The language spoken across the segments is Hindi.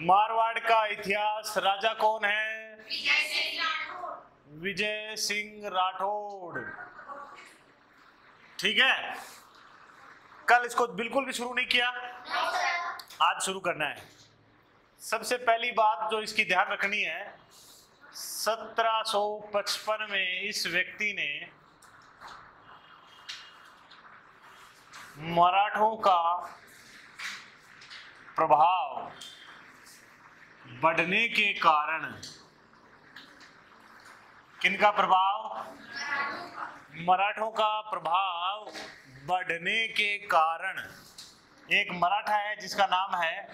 मारवाड़ का इतिहास राजा कौन है? विजय सिंह राठौड़। ठीक है, कल इसको बिल्कुल भी शुरू नहीं किया, आज शुरू करना है। सबसे पहली बात जो इसकी ध्यान रखनी है, 1755 में इस व्यक्ति ने मराठों का प्रभाव बढ़ने के कारण, किनका प्रभाव? मराठों का प्रभाव बढ़ने के कारण एक मराठा है जिसका नाम है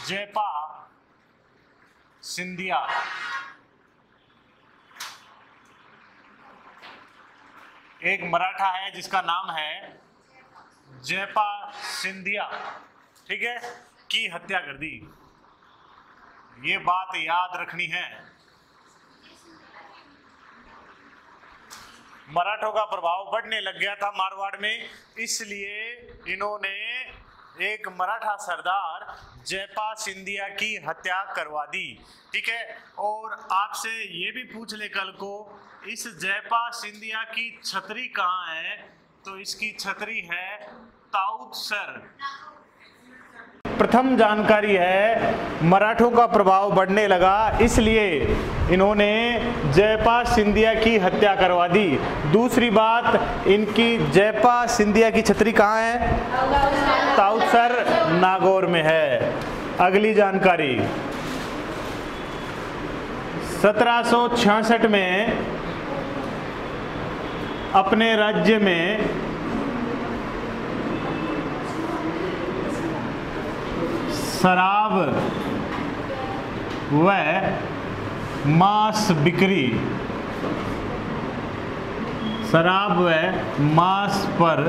जयपा सिंधिया। एक मराठा है जिसका नाम है जयपा सिंधिया, ठीक है, की हत्या कर दी। ये बात याद रखनी है। मराठों का प्रभाव बढ़ने लग गया था मारवाड़ में, इसलिए इन्होंने एक मराठा सरदार जयपा सिंधिया की हत्या करवा दी। ठीक है, और आपसे ये भी पूछ ले कल को, इस जयपा सिंधिया की छतरी कहाँ है? तो इसकी छतरी है ताउतसर। प्रथम जानकारी है, मराठों का प्रभाव बढ़ने लगा इसलिए इन्होंने जयपा सिंधिया की हत्या करवा दी। दूसरी बात, इनकी जयपा सिंधिया की छतरी कहाँ है? ताउतसर नागौर में है। अगली जानकारी, 1766 में अपने राज्य में शराब व मांस बिक्री, शराब व मांस पर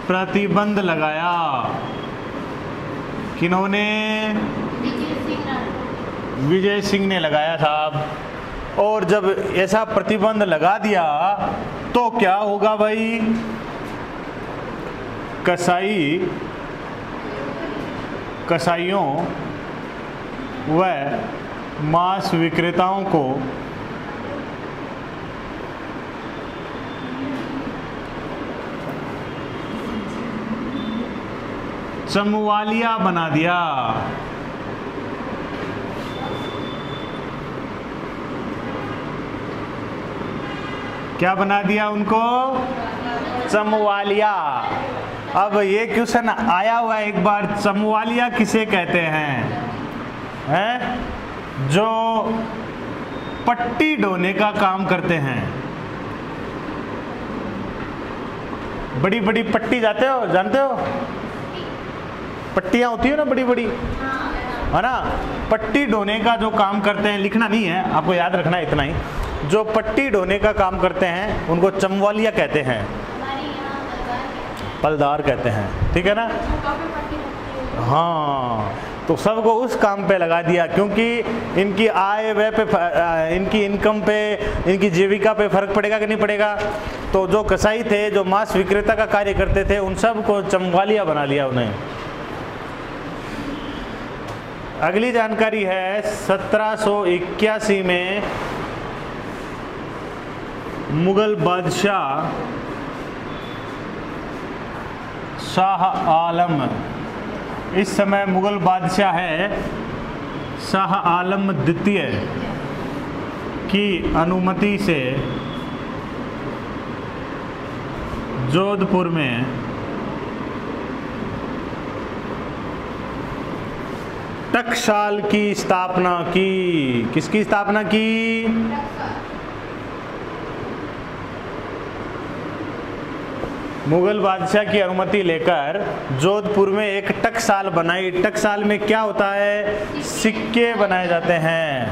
प्रतिबंध लगाया। किन्होंने? विजय सिंह ने लगाया साहब। और जब ऐसा प्रतिबंध लगा दिया तो क्या होगा भाई? कसाईयों व मांस विक्रेताओं को चमवालिया बना दिया। क्या बना दिया उनको? चमवालिया। अब ये क्वेश्चन आया हुआ है एक बार, चमवालिया किसे कहते हैं? जो पट्टी ढोने का काम करते हैं। बड़ी बड़ी पट्टी जानते हो? पट्टियां होती है ना बड़ी बड़ी, है ना? पट्टी ढोने का जो काम करते हैं, लिखना नहीं है, आपको याद रखना है इतना ही। जो पट्टी ढोने का काम करते हैं उनको चमवालिया कहते हैं, पलदार कहते हैं। ठीक है ना? हाँ, तो सबको उस काम पे लगा दिया, क्योंकि इनकी आय व्यय पे, इनकी इनकम पे, इनकी जीविका पे फर्क पड़ेगा कि नहीं पड़ेगा। तो जो कसाई थे, जो मांस विक्रेता का कार्य करते थे, उन सब को चमवालिया बना लिया उन्हें। अगली जानकारी है, 1781 में मुगल बादशाह शाह आलम, इस समय मुगल बादशाह है शाह आलम द्वितीय की अनुमति से जोधपुर में टकसाल की स्थापना की। किसकी स्थापना की? मुगल बादशाह की अनुमति लेकर जोधपुर में एक टकसाल बनाई। टकसाल में क्या होता है? सिक्के बनाए जाते हैं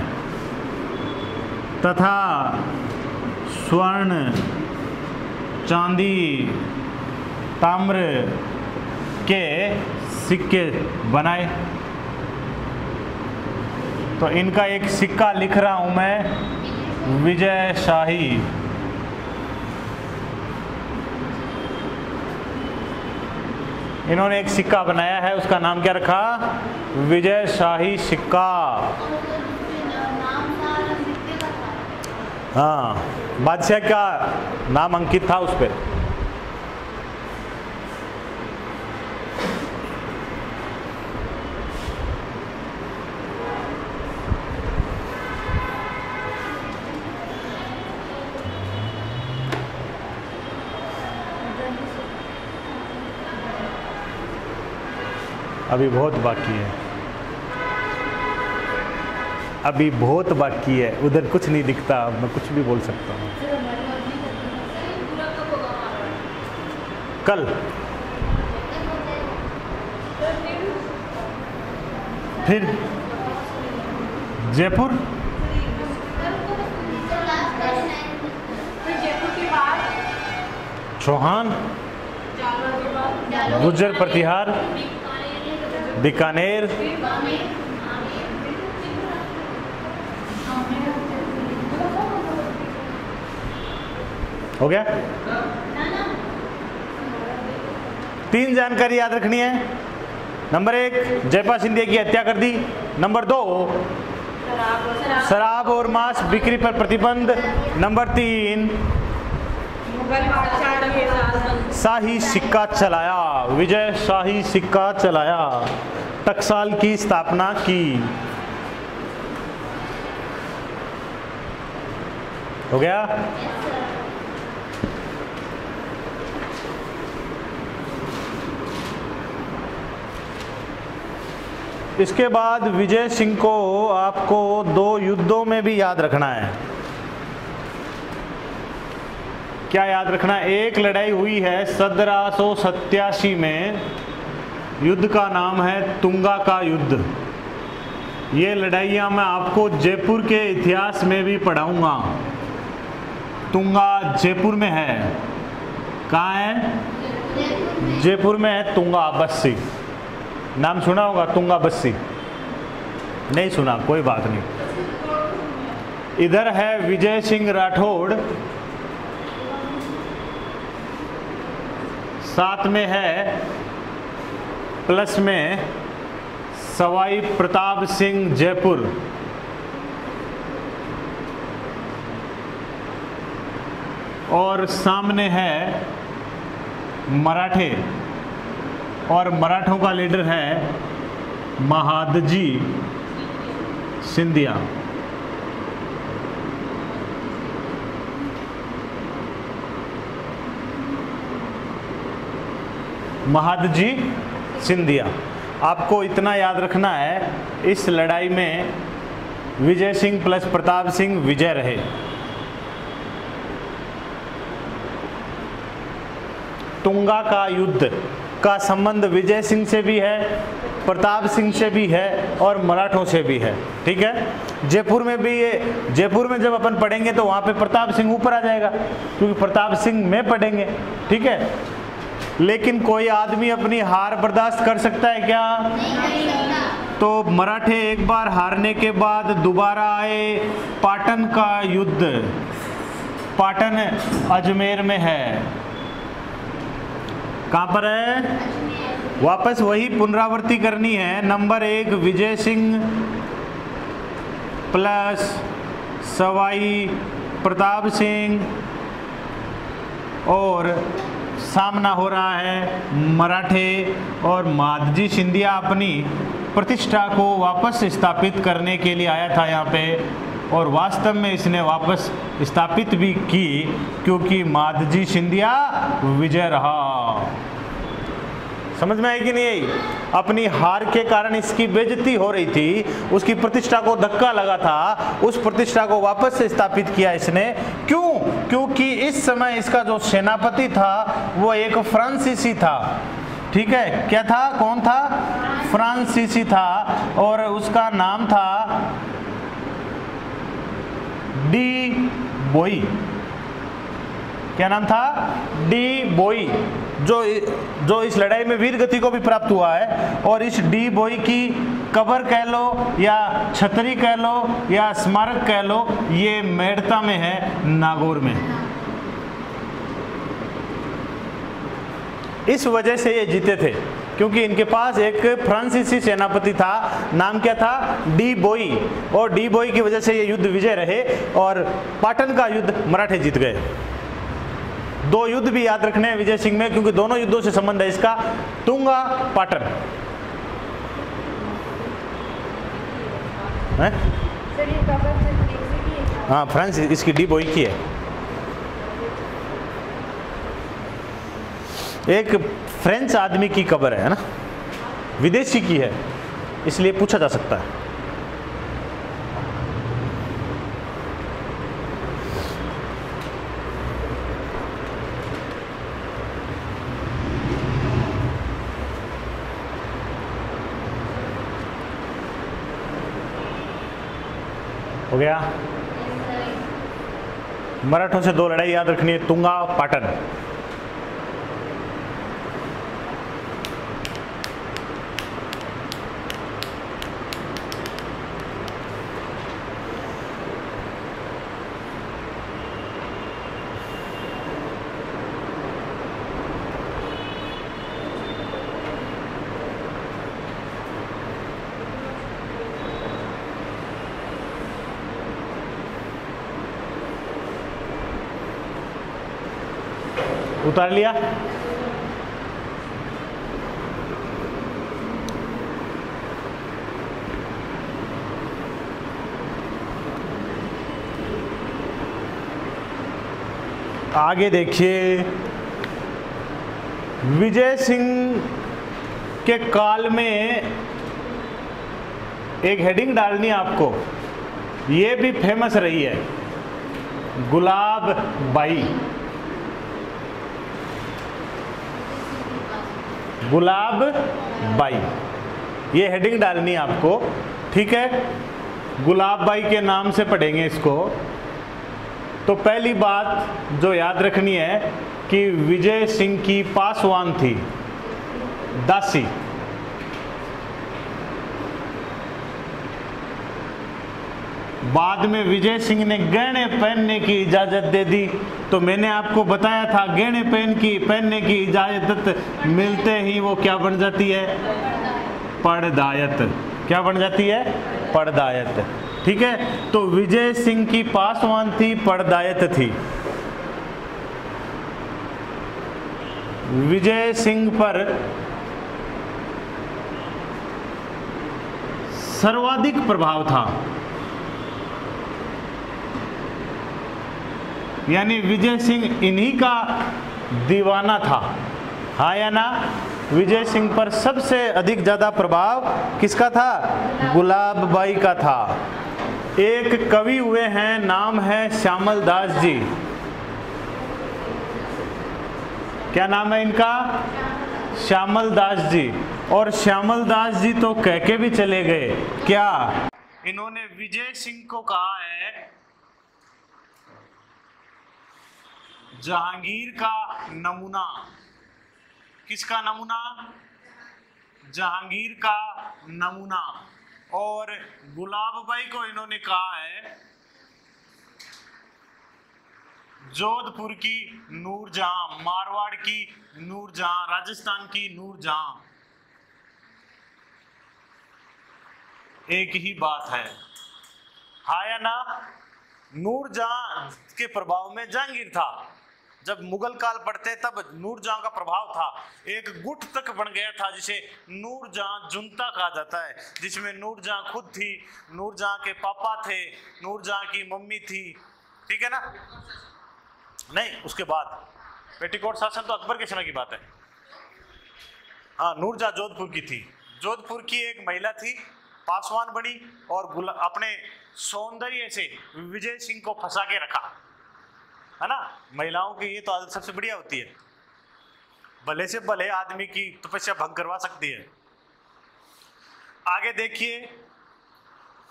तथा स्वर्ण, चांदी, ताम्र के सिक्के बनाए। तो इनका एक सिक्का लिख रहा हूं मैं, विजय शाही। इन्होंने एक सिक्का बनाया है, उसका नाम क्या रखा? विजय शाही सिक्का। हाँ, बादशाह का नाम अंकित था उस पर। अभी बहुत बाकी है, अभी बहुत बाकी है, उधर कुछ नहीं दिखता, मैं कुछ भी बोल सकता हूँ। कल फिर जयपुर, चौहान, गुर्जर प्रतिहार, बीकानेर, हो गया। 3 जानकारी याद रखनी है। नंबर 1, जयपाल सिंधिया की हत्या कर दी। नंबर 2, शराब और मांस बिक्री पर प्रतिबंध। नंबर 3, शाही सिक्का चलाया, विजय शाही सिक्का चलाया, टकसाल की स्थापना की। हो गया। इसके बाद विजय सिंह को आपको 2 युद्धों में भी याद रखना है। क्या याद रखना है? एक लड़ाई हुई है 1787 में, युद्ध का नाम है तुंगा का युद्ध। ये लड़ाइयाँ मैं आपको जयपुर के इतिहास में भी पढ़ाऊंगा। तुंगा जयपुर में है। कहाँ है? जयपुर में है तुंगा बस्सी। नाम सुना होगा तुंगा बस्सी? नहीं सुना, कोई बात नहीं। इधर है विजय सिंह राठौड़, साथ में है प्लस में सवाई प्रताप सिंह जयपुर, और सामने है मराठे, और मराठों का लीडर है महादजी सिंधिया। महादजी सिंधिया। आपको इतना याद रखना है, इस लड़ाई में विजय सिंह प्लस प्रताप सिंह विजय रहे। तुंगा का युद्ध का संबंध विजय सिंह से भी है, प्रताप सिंह से भी है, और मराठों से भी है। ठीक है। जयपुर में भी ये, जयपुर में जब अपन पढ़ेंगे तो वहाँ पे प्रताप सिंह ऊपर आ जाएगा, क्योंकि प्रताप सिंह में पढ़ेंगे। ठीक है। लेकिन कोई आदमी अपनी हार बर्दाश्त कर सकता है क्या? तो मराठे एक बार हारने के बाद दोबारा आए। पाटन का युद्ध, पाटन अजमेर में है। कहाँ पर है? वापस वही पुनरावृत्ति करनी है। नंबर 1 विजय सिंह प्लस सवाई प्रताप सिंह, और सामना हो रहा है मराठे और महादजी सिंधिया अपनी प्रतिष्ठा को वापस स्थापित करने के लिए आया था यहाँ पे, और वास्तव में इसने वापस स्थापित भी की, क्योंकि महादजी सिंधिया विजय रहा। समझ में आई कि नहीं आई? अपनी हार के कारण इसकी बेइज्जती हो रही थी, उसकी प्रतिष्ठा को धक्का लगा था, उस प्रतिष्ठा को वापस से स्थापित किया इसने। क्यों? क्योंकि इस समय इसका जो सेनापति था वो एक फ्रांसीसी था। ठीक है। क्या था? कौन था? फ्रांसीसी था, और उसका नाम था डी बोई। क्या नाम था? डी बोई, जो इस लड़ाई में वीर गति को भी प्राप्त हुआ है। और इस डी बोई की कब्र कह लो या छतरी कह लो या स्मारक कह लो, ये मेड़ता में है, नागौर में। इस वजह से ये जीते थे, क्योंकि इनके पास एक फ्रांसीसी सेनापति था, नाम क्या था, डी बोई, और डी बोई की वजह से ये युद्ध विजय रहे और पाटन का युद्ध मराठे जीत गए। 2 युद्ध भी याद रखने हैं विजय सिंह में, क्योंकि दोनों युद्धों से संबंध है इसका, तुंगा पाटन है? हाँ, फ्रांस इसकी डी बोई की है। एक फ्रेंच आदमी की कब्र है ना, विदेशी की है, इसलिए पूछा जा सकता है। हो गया। मराठों से 2 लड़ाई याद रखनी है, तुंगा पाटन। उतार लिया। आगे देखिए, विजय सिंह के काल में एक हेडिंग डालनी है आपको, ये भी फेमस रही है, गुलाब बाई। गुलाब बाई, ये हेडिंग डालनी है आपको, ठीक है। गुलाब बाई के नाम से पढ़ेंगे इसको। तो पहली बात जो याद रखनी है कि विजय सिंह की पासवान थी, दासी। बाद में विजय सिंह ने गहने पहनने की इजाजत दे दी। तो मैंने आपको बताया था, गहने पहनने की इजाजत मिलते ही वो क्या बन जाती है, पड़दायत। क्या बन जाती है, पड़दायत, ठीक है। तो विजय सिंह की पासवान थी, पड़दायत थी। विजय सिंह पर सर्वाधिक प्रभाव था, यानी विजय सिंह इन्हीं का दीवाना था, हाँ या ना। विजय सिंह पर सबसे अधिक ज्यादा प्रभाव किसका था, गुलाब बाई का था। एक कवि हुए हैं, नाम है श्यामल दास जी। क्या नाम है इनका, श्यामल दास जी। और श्यामल दास जी तो कह के भी चले गए, क्या इन्होंने विजय सिंह को कहा है जहांगीर का नमूना। किसका नमूना, जहांगीर का नमूना। और गुलाब बाई को इन्होंने कहा है जोधपुर की नूरजहां, मारवाड़ की नूरजहां, राजस्थान की नूरजहां। एक ही बात है, हाँ या ना। नूरजहां के प्रभाव में जहांगीर था। जब मुगल काल पढ़ते तब नूरजहां का प्रभाव था। एक गुट तक बन गया था जिसे नूरजहां जुनता कहा जाता है, जिसमें नूरजहां खुद थी, नूरजहां के पापा थे, नूरजहां की मम्मी थी, ठीक है ना। नहीं, उसके बाद पेटीकोट शासन तो अकबर के समय की बात है। हाँ, नूरजहां जोधपुर की थी। जोधपुर की एक महिला थी, पासवान बनी और अपने सौंदर्य से विजय सिंह को फंसा के रखा, है ना। महिलाओं की ये तो आदत सबसे बढ़िया होती है, भले से भले आदमी की तपस्या भंग करवा सकती है। आगे देखिए,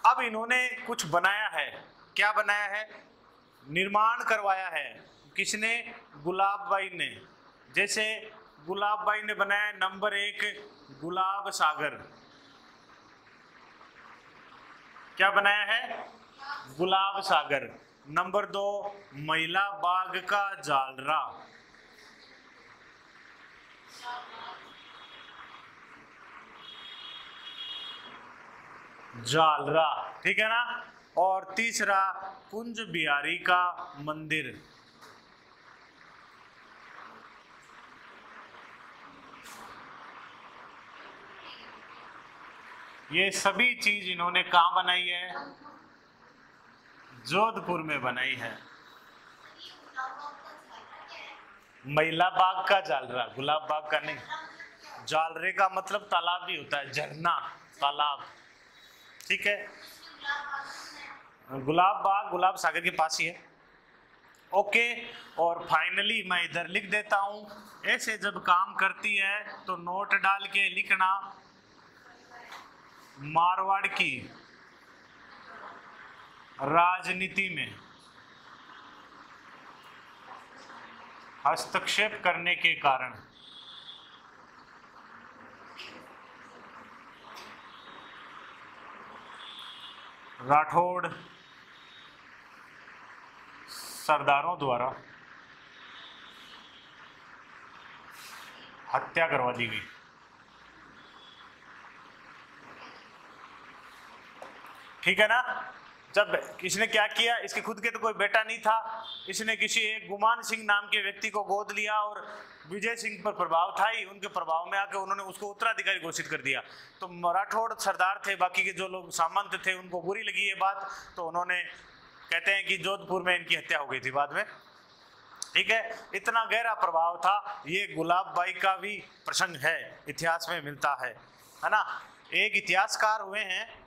अब इन्होंने कुछ बनाया है। क्या बनाया है, निर्माण करवाया है। किसने, गुलाब बाई ने। जैसे गुलाब बाई ने बनाया नंबर 1 गुलाब सागर। क्या बनाया है, गुलाब सागर। नंबर 2 महिला बाग का जालरा। जालरा, ठीक है ना। और तीसरा कुंज बिहारी का मंदिर। ये सभी चीज इन्होंने कहां बनाई है? जोधपुर में बनाई है। महिला बाग का जालरा, गुलाब बाग का नहीं। जालरे का मतलब तालाब भी होता है, झरना, तालाब, ठीक है। गुलाब बाग गुलाब सागर के पास ही है। ओके, और फाइनली मैं इधर लिख देता हूं, ऐसे जब काम करती है तो नोट डाल के लिखना, मारवाड़ की राजनीति में हस्तक्षेप करने के कारण राठौड़ सरदारों द्वारा हत्या करवा दी गई। ठीक है ना। जब इसने क्या किया, इसके खुद के तो कोई बेटा नहीं था, इसने किसी एक गुमान सिंह नाम के व्यक्ति को गोद लिया और विजय सिंह पर प्रभाव था ही, उनके प्रभाव में आके उन्होंने उसको उत्तराधिकारी घोषित कर दिया। तो मराठोड़ सरदार थे, बाकी के जो लोग सामंत थे, उनको बुरी लगी ये बात, तो उन्होंने कहते हैं कि जोधपुर में इनकी हत्या हो गई थी बाद में। ठीक है, इतना गहरा प्रभाव था। ये गुलाब बाई का भी प्रसंग है, इतिहास में मिलता है ना। एक इतिहासकार हुए हैं,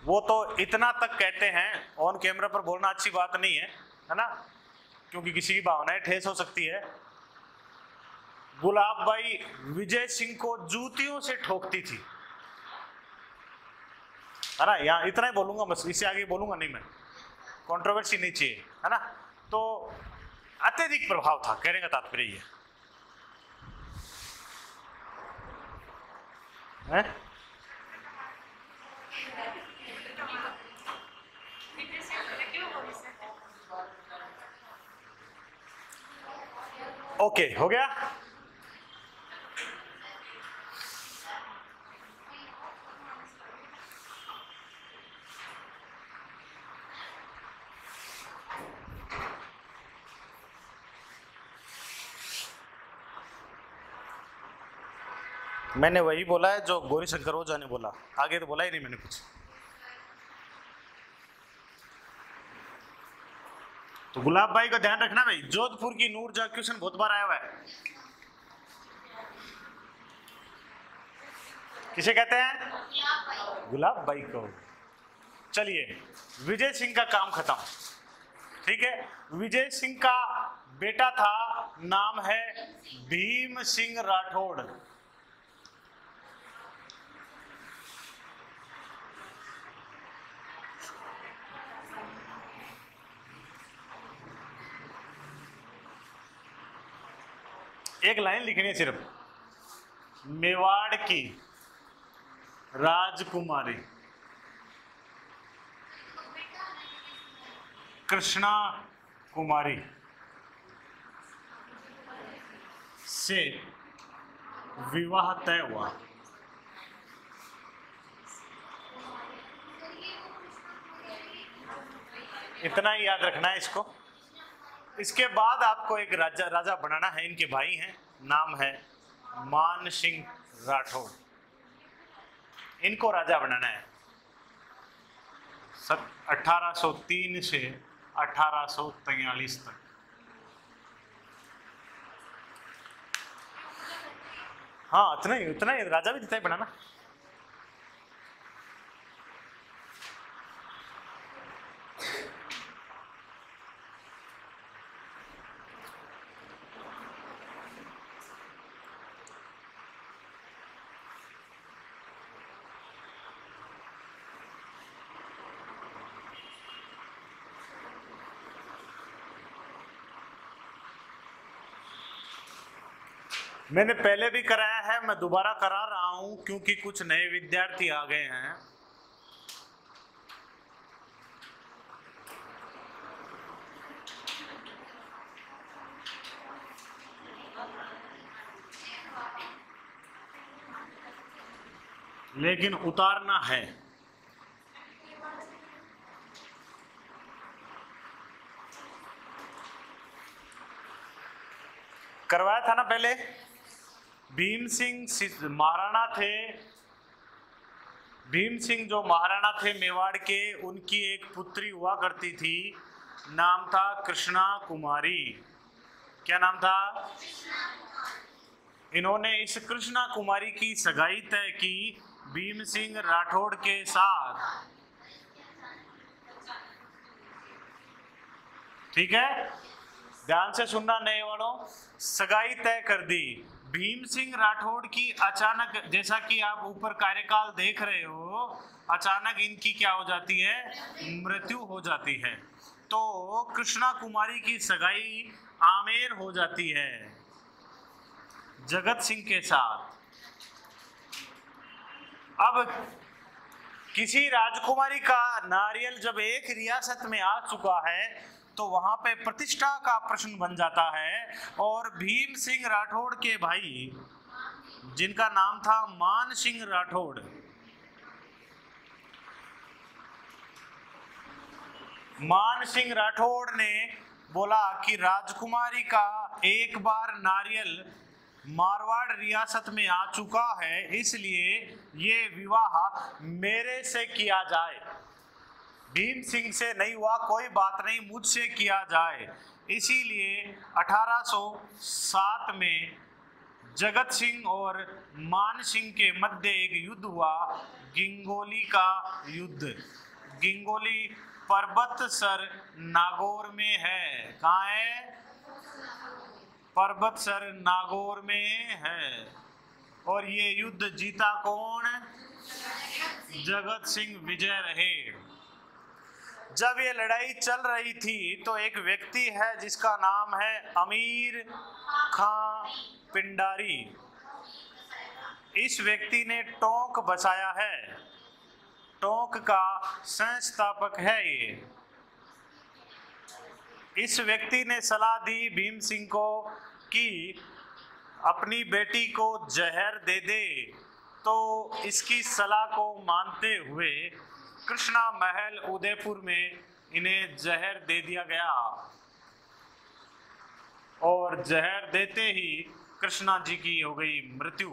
वो तो इतना तक कहते हैं, ऑन कैमरा पर बोलना अच्छी बात नहीं है ना, क्योंकि किसी की भावनाएं ठेस हो सकती है। गुलाब बाई विजय सिंह को जूतियों से ठोकती थी, है ना। यहाँ इतना ही बोलूंगा बस, इससे आगे बोलूंगा नहीं मैं, कंट्रोवर्सी नहीं चाहिए, है ना। तो अत्यधिक प्रभाव था, कहने का तात्पर्य ये है। ओके, हो गया। मैंने वही बोला है जो गौरी शंकर ओझा ने बोला, आगे तो बोला ही नहीं मैंने कुछ। तो गुलाब बाई का ध्यान रखना भाई, जोधपुर की नूर जहां क्वेश्चन बहुत बार आया हुआ है। किसे कहते हैं? गुलाब बाई को। चलिए, विजय सिंह का काम खत्म। ठीक है, विजय सिंह का बेटा था, नाम है भीम सिंह राठौड़। एक लाइन लिखनी है सिर्फ, मेवाड़ की राजकुमारी कृष्णा कुमारी से विवाह तय हुआ। इतना ही याद रखना है इसको। इसके बाद आपको एक राजा बनाना है, इनके भाई हैं, नाम है मान सिंह राठौड़, इनको राजा बनाना है 1803 से 1843 तक। हाँ, उतना ही राजा भी देता है बनाना। मैंने पहले भी कराया है, मैं दोबारा करा रहा हूं क्योंकि कुछ नए विद्यार्थी आ गए हैं। लेकिन उतारना है। करवाया था ना पहले। भीम सिंह महाराणा थे, भीम सिंह जो महाराणा थे मेवाड़ के, उनकी एक पुत्री हुआ करती थी, नाम था कृष्णा कुमारी। क्या नाम था? इन्होंने इस कृष्णा कुमारी की सगाई तय की भीम सिंह राठौड़ के साथ। ठीक है, ध्यान से सुनना नए वालों, सगाई तय कर दी। भीम सिंह राठौड़ की अचानक, जैसा कि आप ऊपर कार्यकाल देख रहे हो, अचानक इनकी क्या हो जाती है? मृत्यु हो जाती है। तो कृष्णा कुमारी की सगाई आमेर हो जाती है जगत सिंह के साथ। अब किसी राजकुमारी का नारियल जब एक रियासत में आ चुका है तो वहां पे प्रतिष्ठा का प्रश्न बन जाता है। और भीम सिंह राठौड़ के भाई, जिनका नाम था मान सिंह राठौड़, मान सिंह राठौड़ ने बोला कि राजकुमारी का एक बार नारियल मारवाड़ रियासत में आ चुका है, इसलिए ये विवाह मेरे से किया जाए। भीम सिंह से नहीं हुआ कोई बात नहीं, मुझसे किया जाए। इसीलिए 1807 में जगत सिंह और मान सिंह के मध्य एक युद्ध हुआ, गिंगोली का युद्ध। गिंगोली पर्वतसर नागौर में है। कहाँ है? पर्वतसर नागौर में है। और ये युद्ध जीता कौन? जगत सिंह विजय रहे। जब ये लड़ाई चल रही थी तो एक व्यक्ति है जिसका नाम है अमीर खां पिंडारी। इस व्यक्ति ने टोंक बसाया है, टोंक का संस्थापक है ये। इस व्यक्ति ने सलाह दी भीम सिंह को कि अपनी बेटी को जहर दे दे, तो इसकी सलाह को मानते हुए कृष्णा महल उदयपुर में इन्हें जहर दे दिया गया। और जहर देते ही कृष्णा जी की हो गई मृत्यु।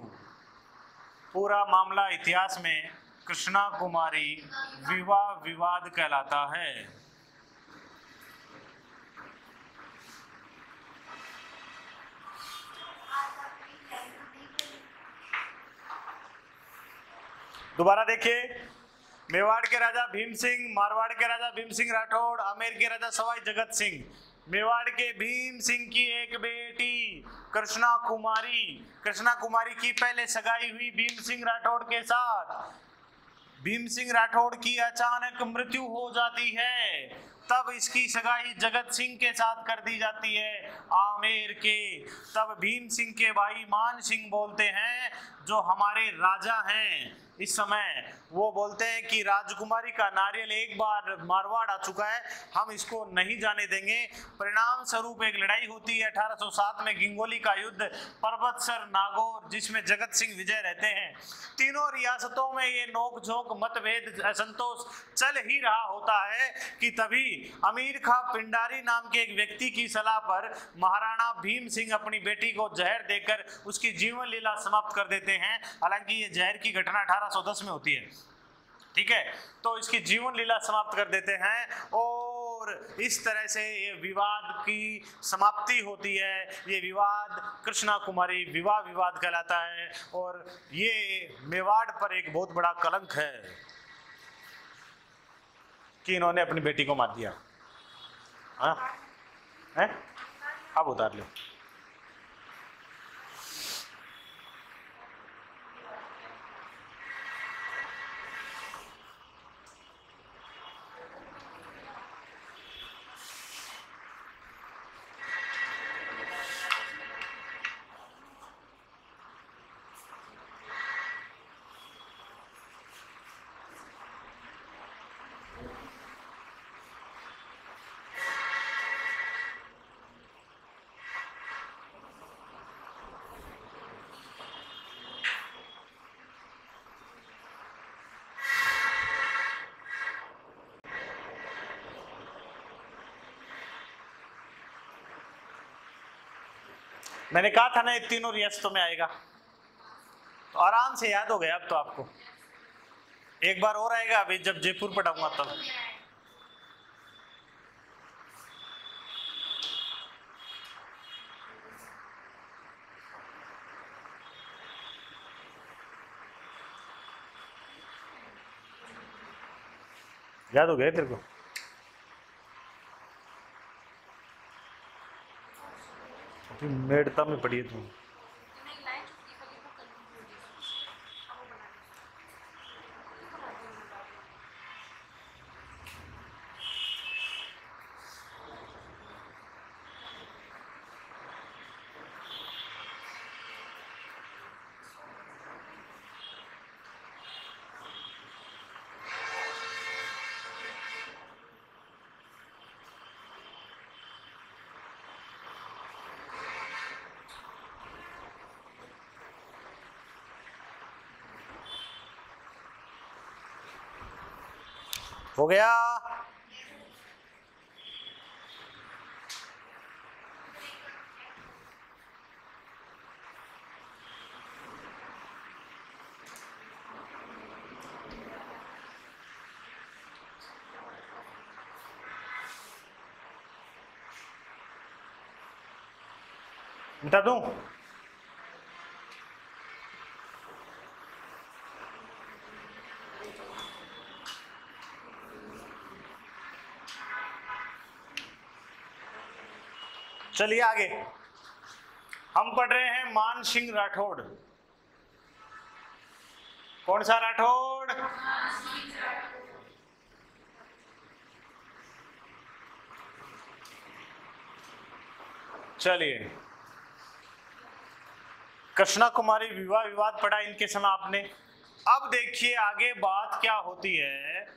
पूरा मामला इतिहास में कृष्णा कुमारी विवाह विवाद कहलाता है। दोबारा देखिए, मेवाड़ के राजा भीम सिंह, मारवाड़ के राजा भीम सिंह राठौड़, आमेर के राजा सवाई जगत सिंह। मेवाड़ के भीम सिंह की एक बेटी कृष्णा कुमारी, कृष्णा कुमारी की पहले सगाई हुई भीम सिंह राठौड़ के साथ। भीम सिंह राठौड़ की अचानक मृत्यु हो जाती है, तब इसकी सगाई जगत सिंह के साथ कर दी जाती है आमेर के। तब भीम सिंह के भाई मान सिंह बोलते हैं, जो हमारे राजा हैं इस समय, वो बोलते हैं कि राजकुमारी का नारियल एक बार मारवाड़ आ चुका है, हम इसको नहीं जाने देंगे। परिणाम स्वरूप एक लड़ाई होती है 1807 में, गिंगोली का युद्ध, पर्वतसर नागौर, जिसमें जगत सिंह विजय रहते हैं। तीनों रियासतों में ये नोक-झोंक, मतभेद, असंतोष चल ही रहा होता है कि तभी अमीर खां पिंडारी नाम के एक व्यक्ति की सलाह पर महाराणा भीम सिंह अपनी बेटी को जहर देकर उसकी जीवन लीला समाप्त कर देते हैं। हालांकि ये जहर की घटना 1810 में होती है, ठीक है, तो इसकी जीवन लीला समाप्त कर देते हैं और इस तरह से ये विवाद की समाप्ति होती है। ये विवाद कृष्णा कुमारी विवाह विवाद कहलाता है और ये मेवाड़ पर एक बहुत बड़ा कलंक है कि इन्होंने अपनी बेटी को मार दिया। हाँ है, अब उतार लो। मैंने कहा था ना ये तीनों रियासतों में आएगा, तो आराम से याद हो गया अब तो आपको। एक बार और आएगा अभी जब जयपुर पढ़ाऊंगा तब। याद हो गया तेरे को? मेड़ता में पड़ी है तू। हो गया? मिटा दूं? चलिए आगे हम पढ़ रहे हैं मान सिंह राठौड़। कौन सा राठौड़? चलिए, कृष्णा कुमारी विवाह विवाद पढ़ा इनके समय आपने। अब देखिए आगे बात क्या होती है।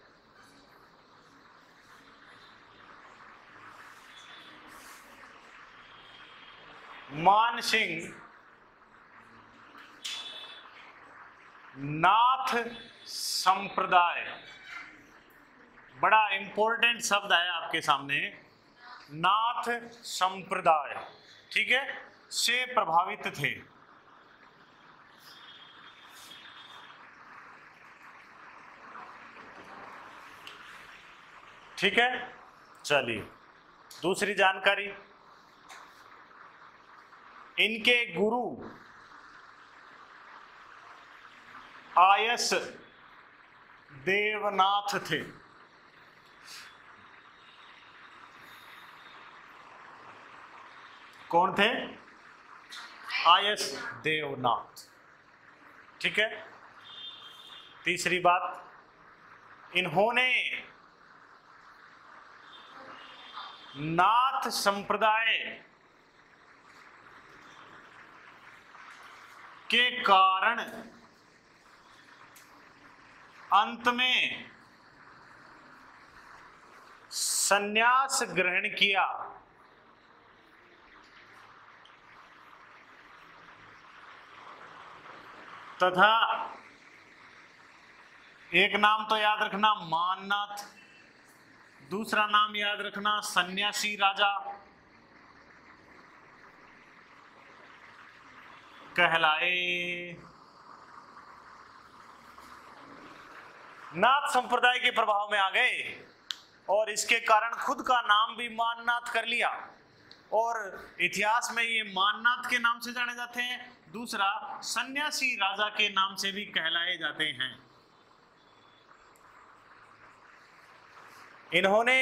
मान सिंह नाथ संप्रदाय, बड़ा इंपॉर्टेंट शब्द है आपके सामने, नाथ संप्रदाय, ठीक है, से प्रभावित थे। ठीक है, चलिए दूसरी जानकारी, इनके गुरु आयस देवनाथ थे। कौन थे? आयस देवनाथ। ठीक है, तीसरी बात, इन्होंने नाथ संप्रदाय के कारण अंत में संन्यास ग्रहण किया तथा एक नाम तो याद रखना माननाथ, दूसरा नाम याद रखना सन्यासी राजा कहलाए। नाथ संप्रदाय के प्रभाव में आ गए और इसके कारण खुद का नाम भी माननाथ कर लिया और इतिहास में ये माननाथ के नाम से जाने जाते हैं, दूसरा सन्यासी राजा के नाम से भी कहलाए जाते हैं। इन्होंने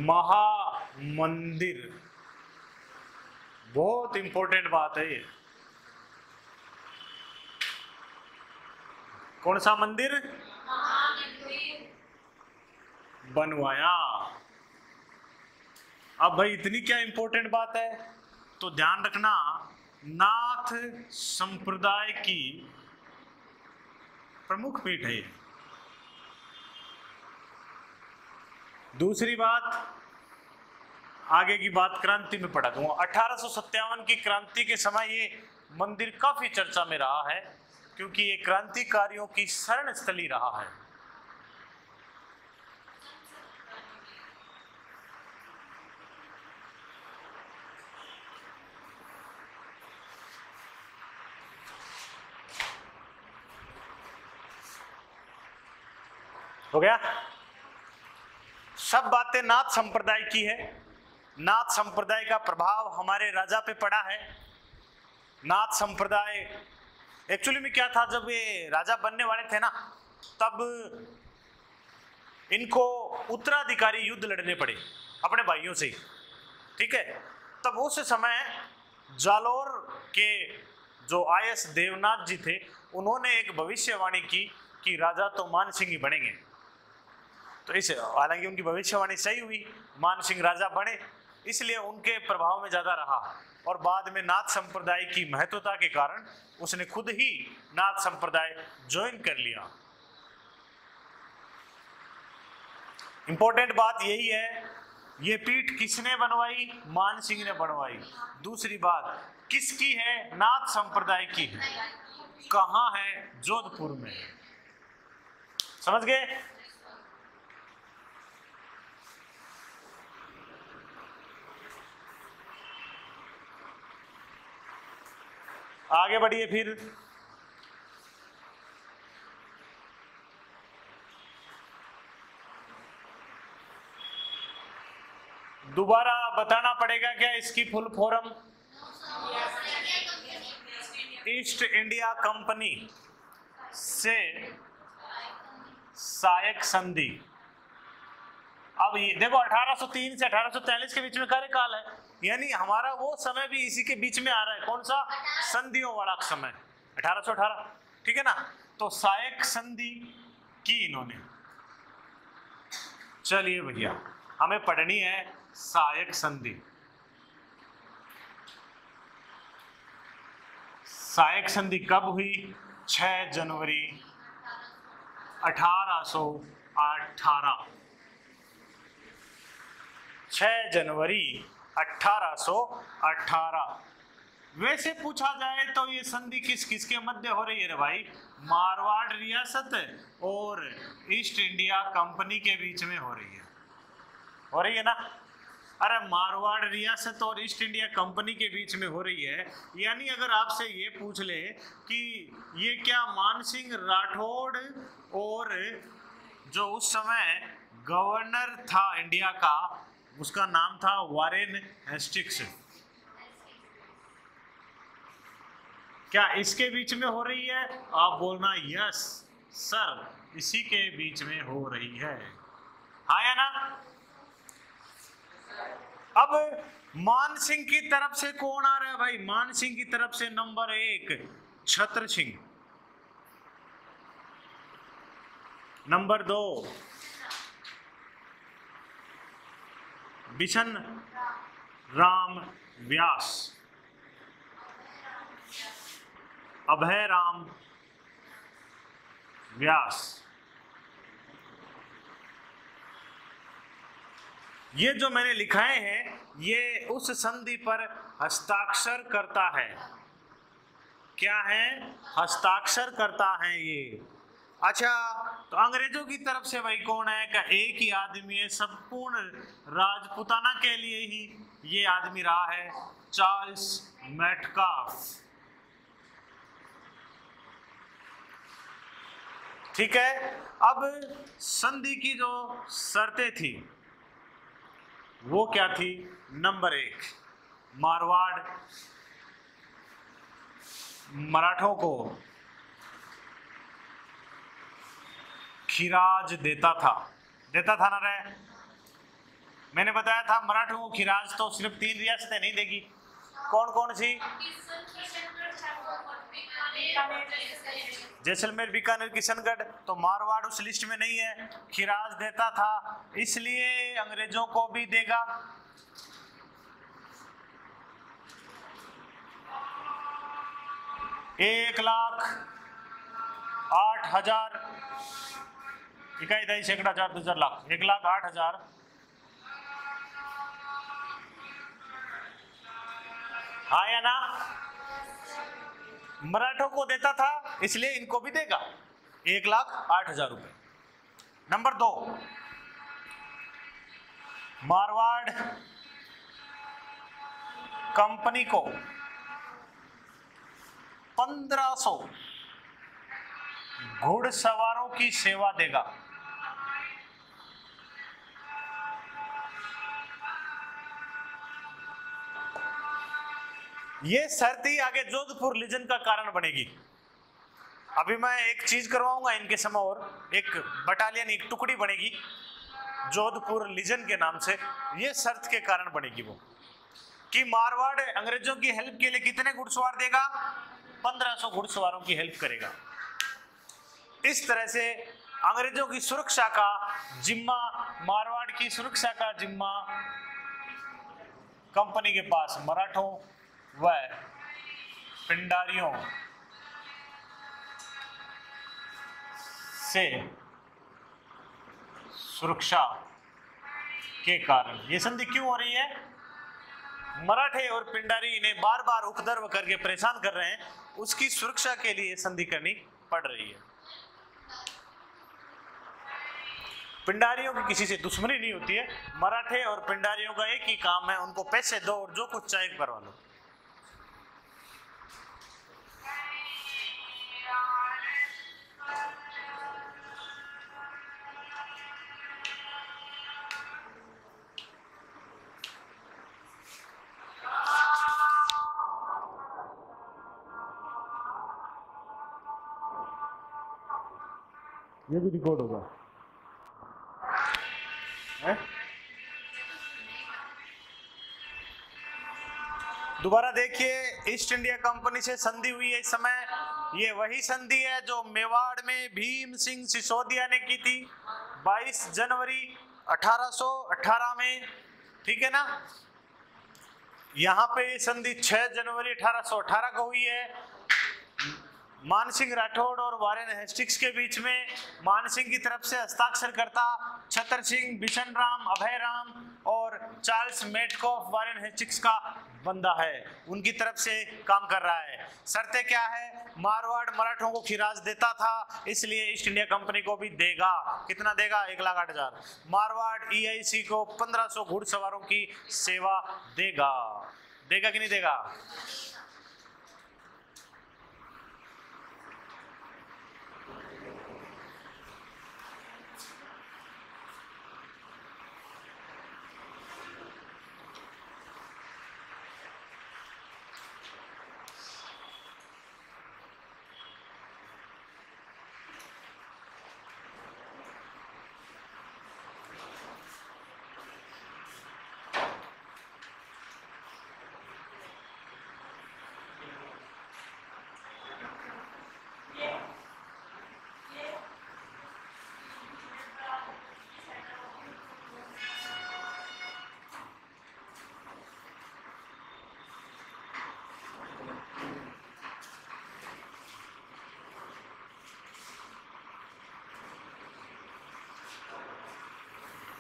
महामंदिर, बहुत इंपॉर्टेंट बात है ये, कौन सा मंदिर बनवाया। अब भाई इतनी क्या इंपॉर्टेंट बात है, तो ध्यान रखना नाथ संप्रदाय की प्रमुख पीठ है। दूसरी बात, आगे की बात क्रांति में पढ़ा दूंगा। 1857 की क्रांति के समय ये मंदिर काफी चर्चा में रहा है क्योंकि ये क्रांतिकारियों की शरण स्थली रहा है। हो गया। सब बातें नाथ संप्रदाय की है। नाथ संप्रदाय का प्रभाव हमारे राजा पे पड़ा है। नाथ संप्रदाय एक्चुअली में क्या था, जब ये राजा बनने वाले थे ना, तब इनको उत्तराधिकारी युद्ध लड़ने पड़े अपने भाइयों से, ठीक है। तब उस समय जालोर के जो आयस देवनाथ जी थे, उन्होंने एक भविष्यवाणी की कि राजा तो मान सिंह ही बनेंगे। तो इस हालांकि उनकी भविष्यवाणी सही हुई, मान सिंह राजा बने, इसलिए उनके प्रभाव में ज्यादा रहा। और बाद में नाथ संप्रदाय की महत्वता के कारण उसने खुद ही नाथ संप्रदाय ज्वाइन कर लिया। इंपॉर्टेंट बात यही है, ये पीठ किसने बनवाई? मान सिंह ने बनवाई। दूसरी बात किसकी है? नाथ संप्रदाय की है। कहां है? जोधपुर में। समझ गए? आगे बढ़िए फिर। दोबारा बताना पड़ेगा क्या इसकी full form? East India company से सहायक संधि। अब ये देखो 1803 से 1843 के बीच में कार्यकाल है, यानी हमारा वो समय भी इसी के बीच में आ रहा है। कौन सा? संधियों वाला समय 1818, ठीक है ना। तो सहायक संधि की इन्होंने। चलिए भैया, हमें पढ़नी है सहायक संधि। सहायक संधि कब हुई? 6 जनवरी 1818। 6 जनवरी 1818। वैसे पूछा जाए तो ये संधि किस किस के मध्य हो रही है रे भाई? मारवाड़ रियासत और ईस्ट इंडिया कंपनी के बीच में हो रही है ना। अरे मारवाड़ रियासत और ईस्ट इंडिया कंपनी के बीच में हो रही है, यानी अगर आपसे ये पूछ ले कि ये क्या मानसिंह राठौड़ और जो उस समय गवर्नर था इंडिया का, उसका नाम था वारेन हेस्टिंग्स, क्या इसके बीच में हो रही है? आप बोलना यस सर, इसी के बीच में हो रही है। हाँ या ना? अब मान सिंह की तरफ से कौन आ रहा है भाई? मान सिंह की तरफ से नंबर 1 छत्र सिंह, नंबर 2 बिशन राम व्यास, अभय राम व्यास। ये जो मैंने लिखाए हैं ये उस संधि पर हस्ताक्षर करता है। क्या है? हस्ताक्षर करता है ये। अच्छा, तो अंग्रेजों की तरफ से भाई कौन है? क्या एक ही आदमी है? संपूर्ण राजपुताना के लिए ही ये आदमी रहा है, चार्ल्स मेटकाफ। ठीक है। अब संधि की जो शर्तें थी वो क्या थी? नंबर 1, मारवाड़ मराठों को खिराज देता था ना रे। मैंने बताया था मराठों को खिराज तो सिर्फ 3 रियासतें नहीं देगी। कौन कौन सी? जैसलमेर, बीकानेर, किशनगढ़। तो मारवाड़ उस लिस्ट में नहीं है। खिराज देता था, इसलिए अंग्रेजों को भी देगा। एक 1,08,000 इकाई, दही, सैकड़ा, 4, 2, 4 लाख, 1,08,000। हाँ या ना? मराठों को देता था, इसलिए इनको भी देगा 1,08,000 रुपए। नंबर 2, मारवाड़ कंपनी को 1500 घुड़सवारों की सेवा देगा। ये शर्त ही आगे जोधपुर लीजन का कारण बनेगी। अभी मैं एक चीज करवाऊंगा इनके समय, और एक बटालियन, एक टुकड़ी बनेगी जोधपुर लीजन के नाम से। ये शर्त के कारण बनेगी वो, कि मारवाड़ अंग्रेजों की हेल्प के लिए कितने घुड़सवार देगा, 1500 घुड़सवारों की हेल्प करेगा। इस तरह से अंग्रेजों की सुरक्षा का जिम्मा, मारवाड़ की सुरक्षा का जिम्मा कंपनी के पास मराठों व पिंडारियों से सुरक्षा के कारण। ये संधि क्यों हो रही है? मराठे और पिंडारी इन्हें बार बार उपद्रव करके परेशान कर रहे हैं, उसकी सुरक्षा के लिए संधि करनी पड़ रही है। पिंडारियों की किसी से दुश्मनी नहीं होती है, मराठे और पिंडारियों का एक ही काम है, उनको पैसे दो और जो कुछ चाहे करवा लो। ये भी रिकॉर्ड होगा है? दोबारा देखिए, ईस्ट इंडिया कंपनी से संधि हुई है इस समय। ये वही संधि है जो मेवाड़ में भीम सिंह सिसोदिया ने की थी 22 जनवरी 1818 में, ठीक है ना। यहाँ पे संधि 6 जनवरी 1818 को हुई है मानसिंह राठौड़ और वारेन हेस्टिंग्स के बीच में। मानसिंह की तरफ से हस्ताक्षर करता छतर सिंह, बिशन राम, अभय राम और चार्ल्स मेटकॉफ वारेन हेस्टिंग्स का बंदा है, उनकी तरफ से काम कर रहा है। शर्तें क्या है? मारवाड़ मराठों को खिराज देता था, इसलिए ईस्ट इंडिया कंपनी को भी देगा। कितना देगा? 1,08,000। मारवाड़ ईआईसी को 1500 घुड़सवारों की सेवा देगा। देगा कि नहीं देगा?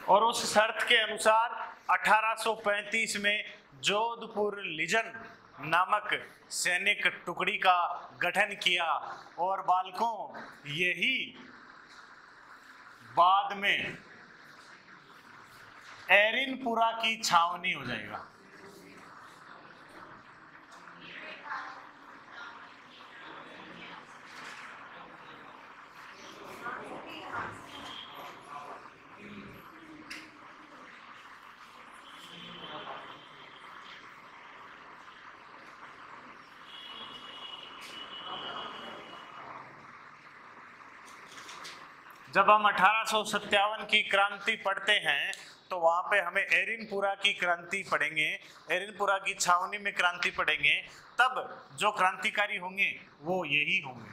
और उस शर्त के अनुसार 1835 में जोधपुर लीजन नामक सैनिक टुकड़ी का गठन किया, और बालकों यही बाद में एरिनपुरा की छावनी हो जाएगा। जब हम 1857 की क्रांति पढ़ते हैं तो वहां पे हमें एरिनपुरा की क्रांति पढ़ेंगे, एरिनपुरा की छावनी में क्रांति पढ़ेंगे। तब जो क्रांतिकारी होंगे वो यही होंगे।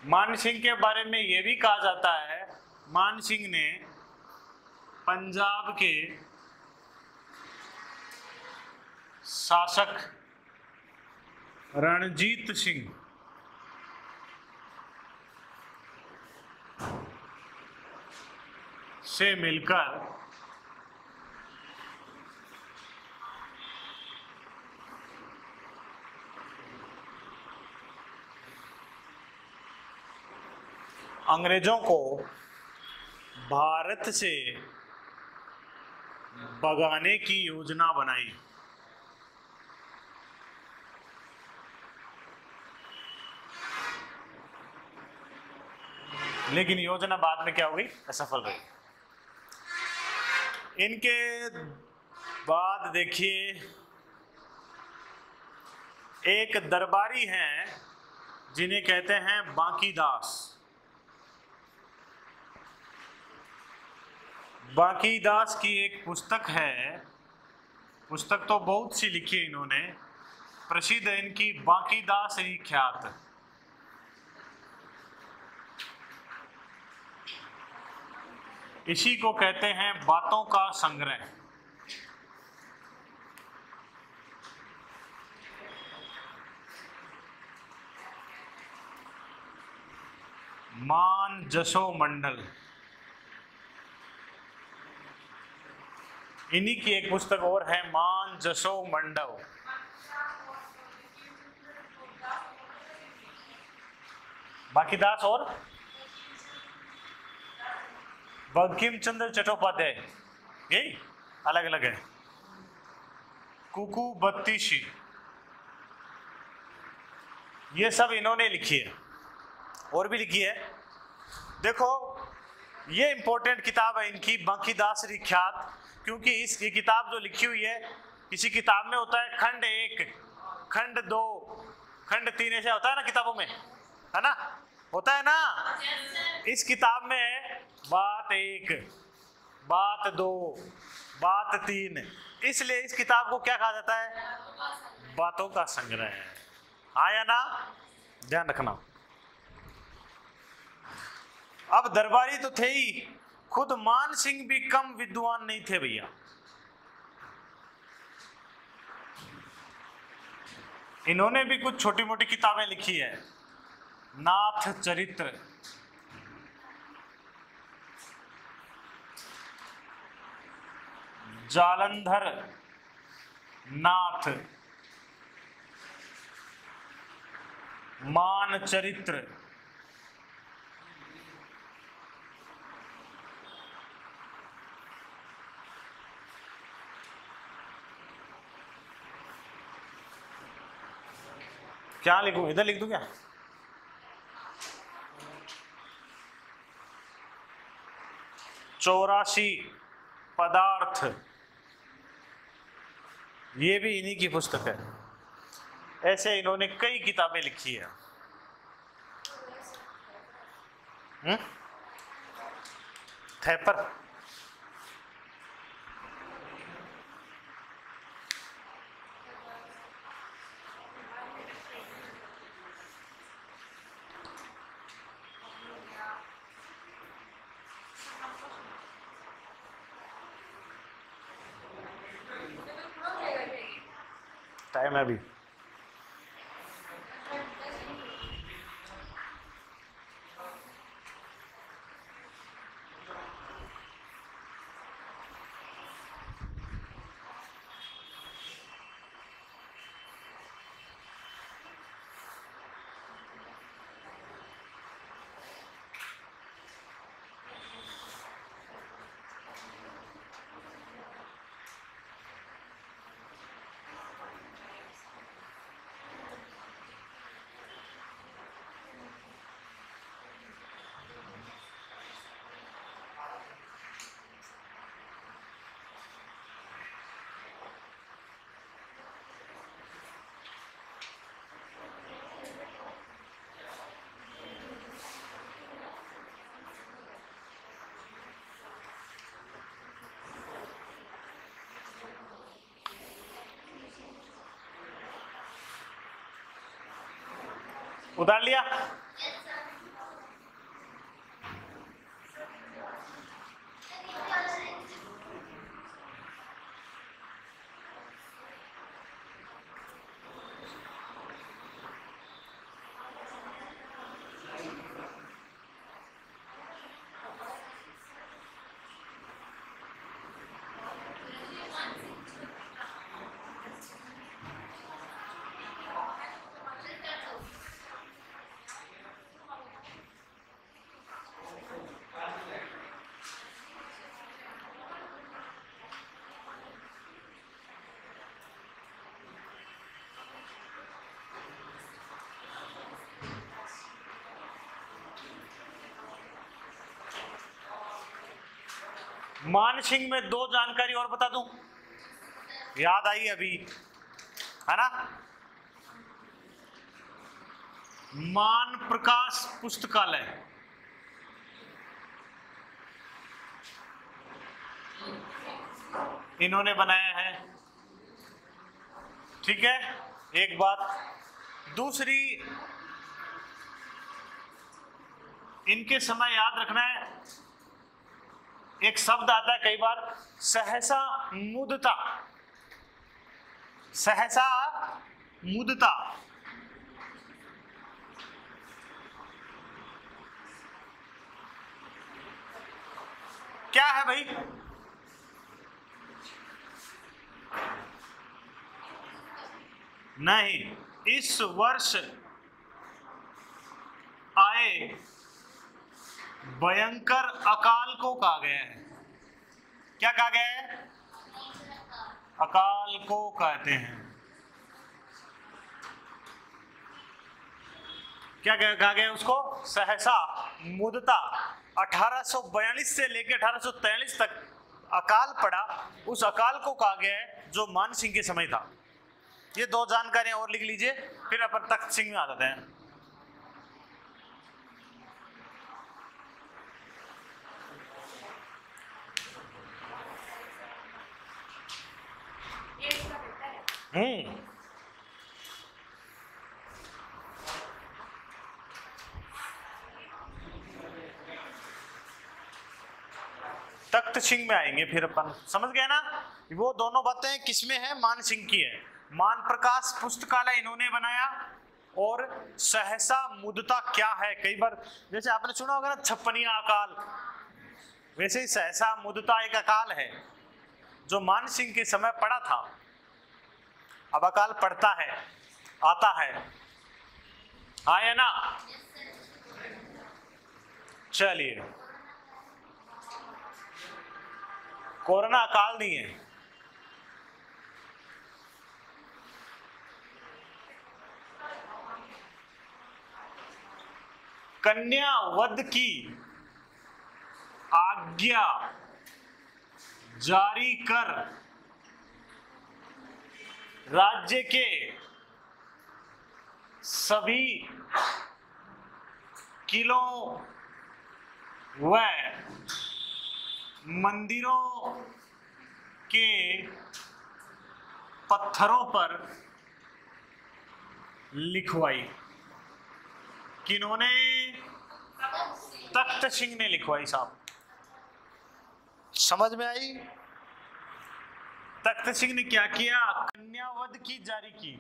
मान सिंह के बारे में यह भी कहा जाता है, मान सिंह ने पंजाब के शासक रणजीत सिंह से मिलकर अंग्रेजों को भारत से भगाने की योजना बनाई। लेकिन योजना बाद में क्या हुई, असफल रही। इनके बाद देखिए एक दरबारी हैं जिन्हें कहते हैं बांकीदास। बांकीदास की एक पुस्तक है, पुस्तक तो बहुत सी लिखी है इन्होंने, प्रसिद्ध है इनकी बांकीदास ही ख्यात। इसी को कहते हैं बातों का संग्रह। मान जसो मंडल, इन्हीं की एक पुस्तक और है मान जसो मंडल। बांकीदास और बंकिम चंद्र चट्टोपाध्याय, यही अलग अलग है। कुकू बत्तीसी, ये सब इन्होंने लिखी है, और भी लिखी है। देखो ये इंपॉर्टेंट किताब है इनकी बांकीदास ख्यात, क्योंकि ये किताब जो लिखी हुई है, किसी किताब में होता है खंड 1, खंड 2, खंड 3, ऐसे होता है ना किताबों में, है ना, होता है ना। इस किताब में बात 1, बात 2, बात 3, इसलिए इस किताब को क्या कहा जाता है, बातों का संग्रह है। आया ना, ध्यान रखना। अब दरबारी तो थे ही, खुद मान सिंह भी कम विद्वान नहीं थे भैया। इन्होंने भी कुछ छोटी मोटी किताबें लिखी है। नाथ चरित्र, जालंधर नाथ, मान चरित्र, क्या लिखूं, इधर लिख दूं क्या, चौरासी पदार्थ, ये भी इन्हीं की पुस्तक है। ऐसे इन्होंने कई किताबें लिखी है। थैपर, टाइम है अभी। उतार लिया। मान सिंह में दो जानकारी और बता दूं, याद आई अभी, है ना। मान प्रकाश पुस्तकालय, इन्होंने बनाया है, ठीक है, एक बात। दूसरी, इनके समय याद रखना है, एक शब्द आता है कई बार, सहसा मुदता, सहसा मुदता। क्या है भाई? नहीं, इस वर्ष आए भयंकर अकाल को कहा गया है। क्या कहा गया है? अकाल को कहते हैं। क्या कहा गया उसको? सहसा मुदता। 1842 से लेकर 1843 तक अकाल पड़ा, उस अकाल को कहा गया है जो मान सिंह के समय था। ये दो जानकारियां और लिख लीजिए, फिर अपन तख्त सिंह में आ जाते हैं। तख्त सिंह में आएंगे फिर अपन, समझ गए ना। वो दोनों बातें किसमें है? मान सिंह की है। मान प्रकाश पुस्तकालय इन्होंने बनाया, और सहसा मुदता क्या है, कई बार जैसे आपने सुना होगा ना छप्पनिया अकाल, वैसे ही सहसा मुदता एक अकाल है जो मान सिंह के समय पड़ा था। अब अकाल पड़ता है, आता है, आया ना। चलिए, कोरोना अकाल नहीं है। कन्या वध की आज्ञा जारी कर राज्य के सभी किलों व मंदिरों के पत्थरों पर लिखवाई। किन्होंने? तख्त सिंह ने लिखवाई साहब। समझ में आई? तख्त सिंह ने क्या किया? कन्यावध की जारी की,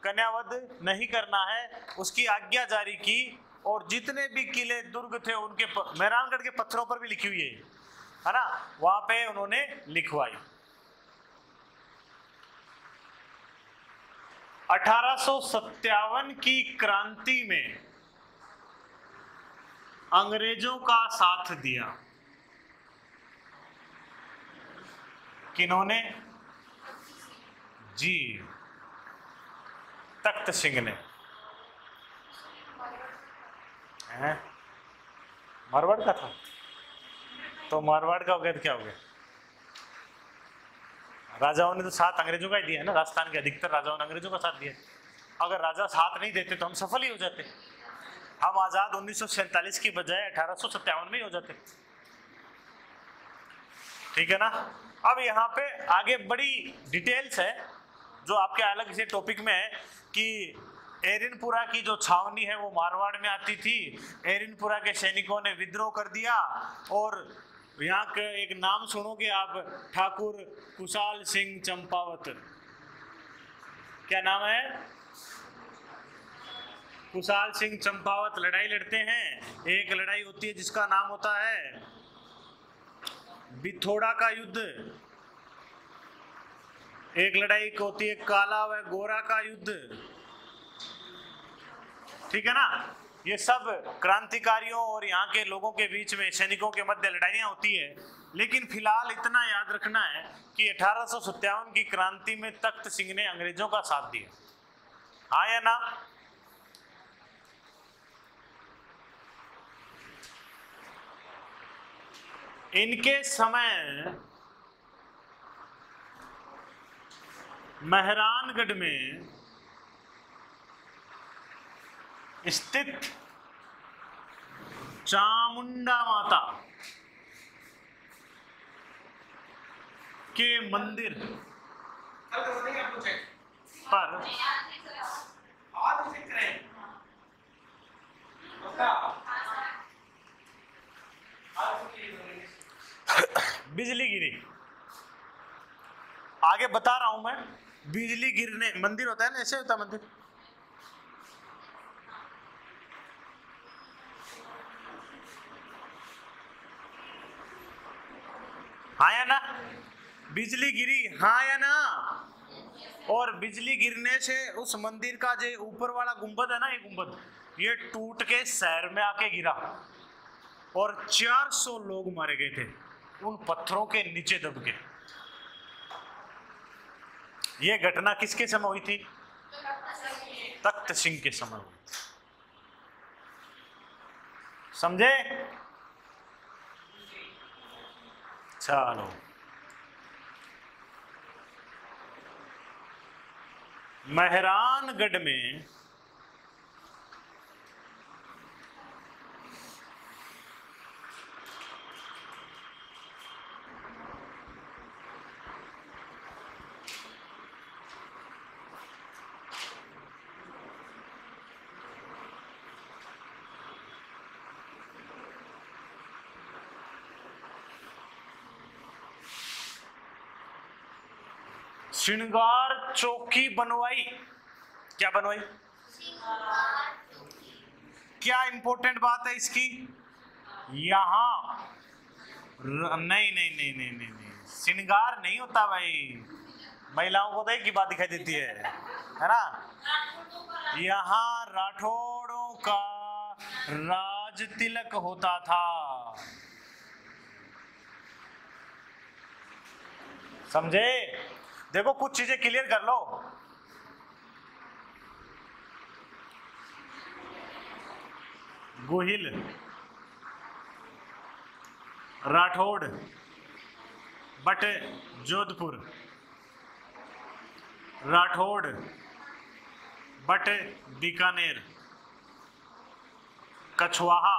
कन्यावध नहीं करना है उसकी आज्ञा जारी की, और जितने भी किले दुर्ग थे उनके मेहरानगढ़ के पत्थरों पर भी लिखी हुई है ना, वहां पे उन्होंने लिखवाई। 1857 की क्रांति में अंग्रेजों का साथ दिया। किन्होंने? जी, तख्त सिंह ने। मारवाड़ का था तो मारवाड़ का हो गया तो क्या हो गया? राजाओं ने तो साथ अंग्रेजों का ही दिया है ना, राजस्थान के अधिकतर राजाओं ने अंग्रेजों का साथ दिया। अगर राजा साथ नहीं देते तो हम सफल ही हो जाते, हम आजाद 1947 की बजाय 1857 में ही हो जाते। ठीक है ना। अब यहाँ पे आगे बड़ी डिटेल्स है जो आपके अलग से टॉपिक में है कि एरिनपुरा की जो छावनी है वो मारवाड़ में आती थी। एरिनपुरा के सैनिकों ने विद्रोह कर दिया, और यहाँ का एक नाम सुनोगे आप, ठाकुर कुशाल सिंह चंपावत। क्या नाम है? कुशाल सिंह चंपावत लड़ाई लड़ते हैं। एक लड़ाई होती है जिसका नाम होता है बिथोड़ा का युद्ध, एक लड़ाई होती है काला व गोरा का युद्ध। ठीक है ना। ये सब क्रांतिकारियों और यहाँ के लोगों के बीच में सैनिकों के मध्य लड़ाइयाँ होती है। लेकिन फिलहाल इतना याद रखना है कि 1857 की क्रांति में तख्त सिंह ने अंग्रेजों का साथ दिया, हाँ या ना? इनके समय मेहरानगढ़ में स्थित चामुंडा माता के मंदिर पर बिजली गिरी। आगे बता रहा हूं मैं, बिजली गिरने, मंदिर होता है ना, ऐसे होता है मंदिर, हाँ या ना, बिजली गिरी, हाँ या ना। और बिजली गिरने से उस मंदिर का जो ऊपर वाला गुंबद है ना, ये गुंबद ये टूट के शहर में आके गिरा और 400 लोग मारे गए थे उन पत्थरों के नीचे दब के। ये घटना किसके समय हुई थी? तख्त सिंह के समय हुई। समझे? चलो, मेहरानगढ़ में श्रृंगार चौकी बनवाई। क्या बनवाई? क्या इंपॉर्टेंट बात है इसकी? यहां नहीं नहीं नहीं नहीं नहीं नहीं, श्रृंगार नहीं होता भाई, महिलाओं को तो एक ही बात दिखाई देती है ना। यहां राठौड़ों का राज तिलक होता था। समझे? देखो कुछ चीजें क्लियर कर लो। Gohil, Rathore, but Jodhpur, Rathore but Bikaner, Kachhwaha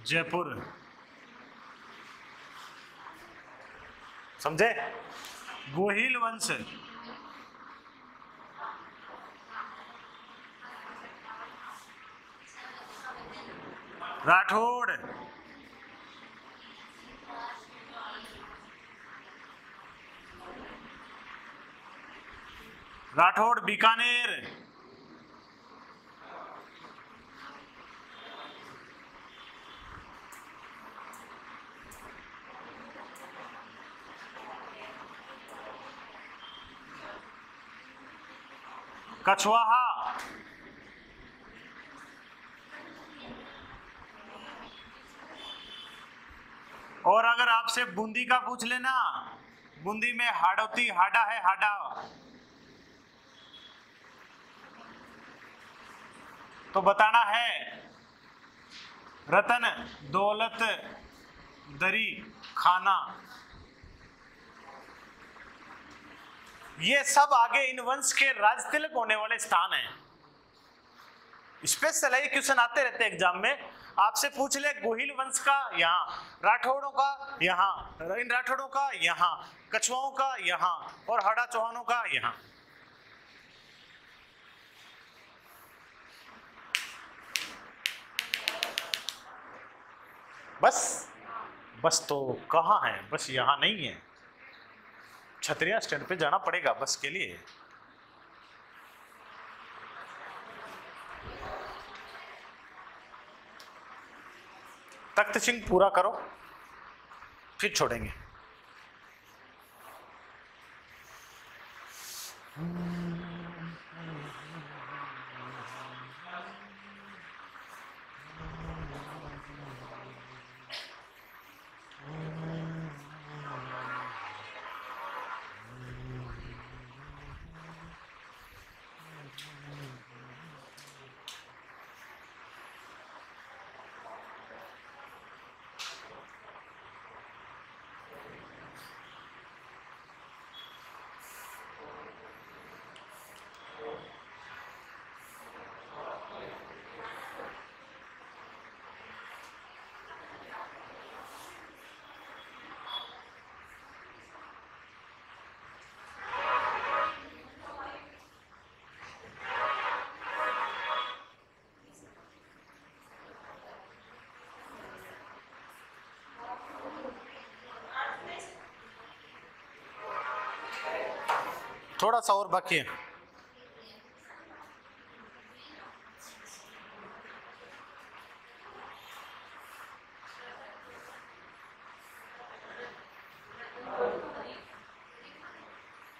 Jaipur. समझे? गोहिल वंश, राठौड़, राठौड़ बीकानेर, कछवाहा, और अगर आपसे बूंदी का पूछ लेना, बूंदी में हाड़ौती, हाडा है, हाडा, तो बताना है रतन, दौलत, दरी, खाना। ये सब आगे इन वंश के राज तिलक होने वाले स्थान हैं। स्पेशल है, क्वेश्चन आते रहते हैं एग्जाम में। आपसे पूछ ले गोहिल वंश का यहाँ, राठौड़ों का यहाँ, इन राठौड़ों का यहाँ, कछुआओं का यहाँ, और हाड़ा चौहानों का यहाँ। बस तो कहाँ है? बस यहाँ नहीं है, छतरिया स्टैंड पे जाना पड़ेगा बस के लिए। तख्त सिंह पूरा करो, फिर छोड़ेंगे। थोड़ा सा और बाकी है।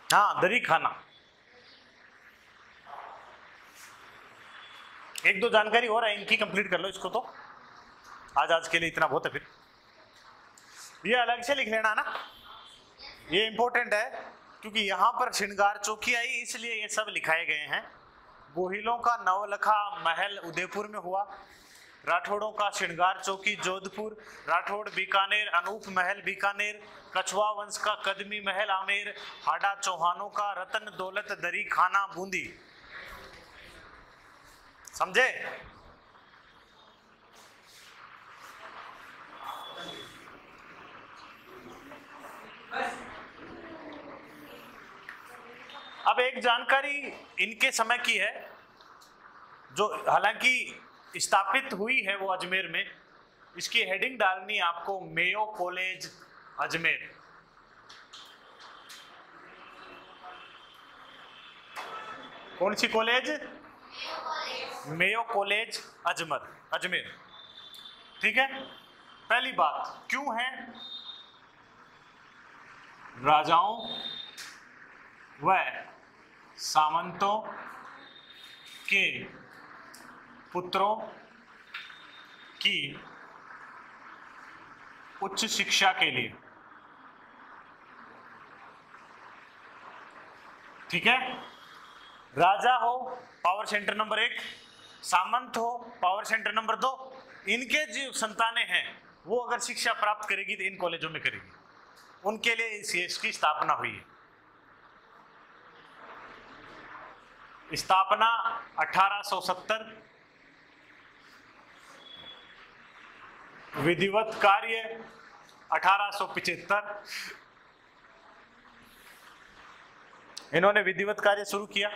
हाँ, दरी खाना। एक दो जानकारी और है इनकी, कंप्लीट कर लो इसको। तो आज के लिए इतना बहुत है। फिर ये अलग से लिख लेना ना, ये इंपॉर्टेंट है क्योंकि यहाँ पर श्रृंगार चौकी आई इसलिए ये सब लिखाए गए हैं। गोहिलों का नवलखा महल उदयपुर में हुआ, राठौड़ों का श्रृंगार चौकी जोधपुर, राठौड़ बीकानेर, अनूप महल बीकानेर, कछवा वंश का कदमी महल आमेर, हाडा चौहानों का रतन दौलत दरी खाना बूंदी। समझे? अब एक जानकारी इनके समय की है जो हालांकि स्थापित हुई है वो अजमेर में। इसकी हेडिंग डालनी आपको, मेयो कॉलेज अजमेर। कौन सी कॉलेज? Mayo college Ajmer. ठीक है। पहली बात, क्यों है? राजाओं व सामंतों के पुत्रों की उच्च शिक्षा के लिए। ठीक है। राजा हो पावर सेंटर नंबर 1, सामंत हो पावर सेंटर नंबर 2, इनके जो संतानें हैं वो अगर शिक्षा प्राप्त करेगी तो इन कॉलेजों में करेगी, उनके लिए इसकी स्थापना हुई है। स्थापना 1870, विधिवत कार्य 1875। इन्होंने विधिवत कार्य शुरू किया।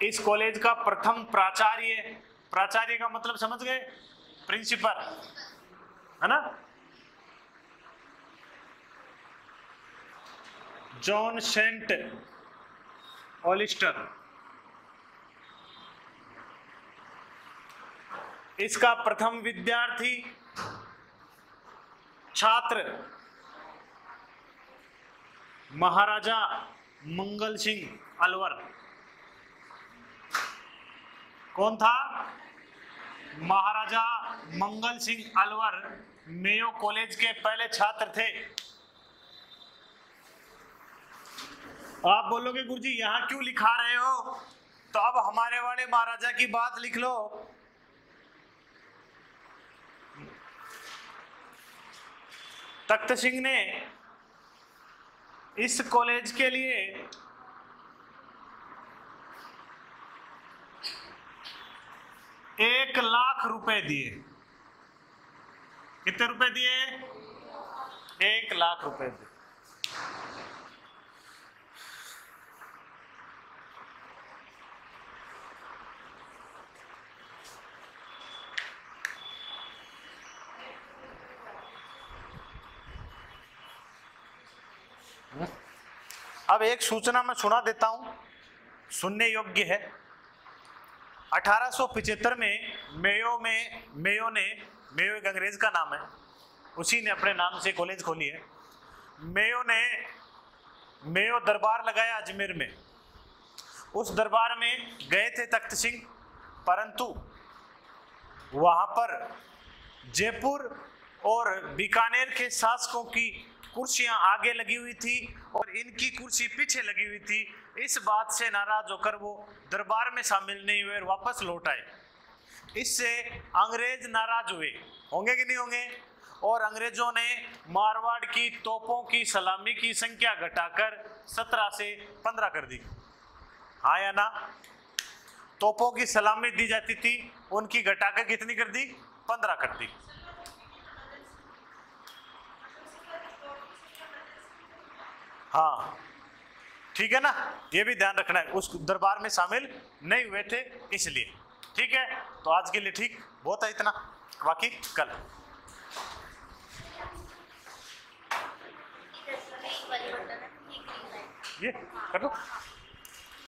इस कॉलेज का प्रथम प्राचार्य का मतलब समझ गए? प्रिंसिपल, है ना? जॉन सेंट ओलिस्टर। इसका प्रथम विद्यार्थी छात्र महाराजा मंगल सिंह अलवर। कौन था? महाराजा मंगल सिंह अलवर मेयो कॉलेज के पहले छात्र थे। आप बोलोगे गुरुजी यहां क्यों लिखा रहे हो? तो अब हमारे वाले महाराजा की बात लिख लो। तख्त सिंह ने इस कॉलेज के लिए ₹1,00,000 दिए। कितने रुपए दिए? 1,00,000 दिए। अब एक सूचना मैं सुना देता हूं, सुनने योग्य है। 1875 में मेयो एक अंग्रेज का नाम है, उसी ने अपने नाम से कॉलेज खोली है। मेयो दरबार लगाया अजमेर में। उस दरबार में गए थे तख्त सिंह, परंतु वहां पर जयपुर और बीकानेर के शासकों की कुर्सियां आगे लगी हुई थी और इनकी कुर्सी पीछे लगी हुई थी। इस बात से नाराज होकर वो दरबार में शामिल नहीं हुए और वापस लौट आए। इससे अंग्रेज नाराज हुए, होंगे कि नहीं होंगे? और अंग्रेजों ने मारवाड़ की तोपों की सलामी की संख्या घटाकर 17 से 15 कर दी। हाँ या ना? तोपों की सलामी दी जाती थी, उनकी घटाकर कितनी कर दी? 15 कर दी। हाँ ठीक है ना, ये भी ध्यान रखना है। उस दरबार में शामिल नहीं हुए थे इसलिए। ठीक है, तो आज के लिए ठीक बहुत है इतना, बाकी कल। ये कर दो।